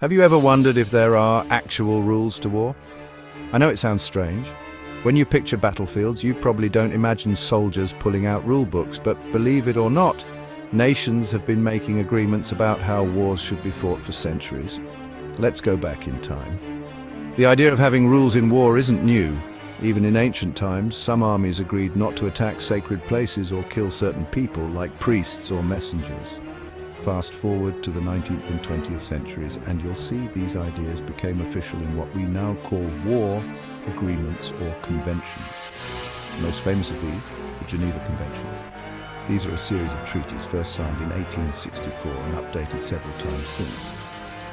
Have you ever wondered if there are actual rules to war? I know it sounds strange. When you picture battlefields, you probably don't imagine soldiers pulling out rule books, but believe it or not, nations have been making agreements about how wars should be fought for centuries. Let's go back in time. The idea of having rules in war isn't new. Even in ancient times, some armies agreed not to attack sacred places or kill certain people, like priests or messengers. Fast forward to the 19th and 20th centuries, and you'll see these ideas became official in what we now call war agreements or conventions. The most famous of these, the Geneva Conventions. These are a series of treaties first signed in 1864 and updated several times since.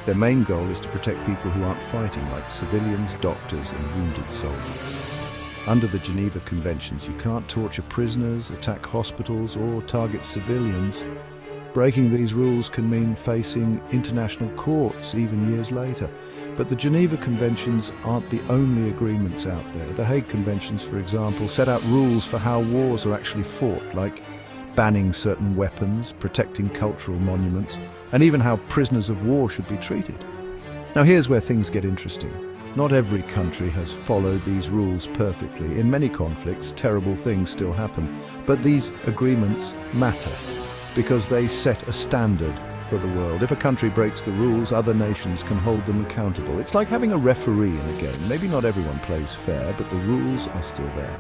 Their main goal is to protect people who aren't fighting, like civilians, doctors, and wounded soldiers. Under the Geneva Conventions, you can't torture prisoners, attack hospitals, or target civilians. Breaking these rules can mean facing international courts even years later. But the Geneva Conventions aren't the only agreements out there. The Hague Conventions, for example, set out rules for how wars are actually fought, like banning certain weapons, protecting cultural monuments, and even how prisoners of war should be treated. Now here's where things get interesting. Not every country has followed these rules perfectly. In many conflicts, terrible things still happen. But these agreements matter because they set a standard for the world. If a country breaks the rules, other nations can hold them accountable. It's like having a referee in a game. Maybe not everyone plays fair, but the rules are still there.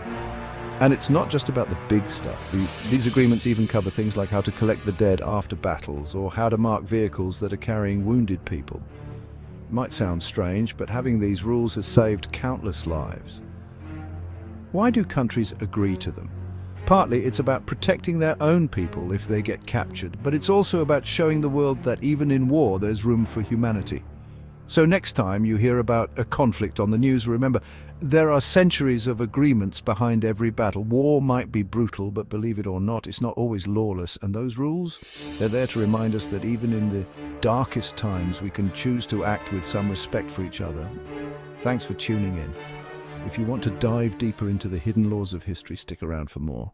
And it's not just about the big stuff. These agreements even cover things like how to collect the dead after battles or how to mark vehicles that are carrying wounded people. It might sound strange, but having these rules has saved countless lives. Why do countries agree to them? Partly it's about protecting their own people if they get captured, but it's also about showing the world that even in war there's room for humanity. So next time you hear about a conflict on the news, remember, there are centuries of agreements behind every battle. War might be brutal, but believe it or not, it's not always lawless. And those rules, they're there to remind us that even in the darkest times, we can choose to act with some respect for each other. Thanks for tuning in. If you want to dive deeper into the hidden laws of history, stick around for more.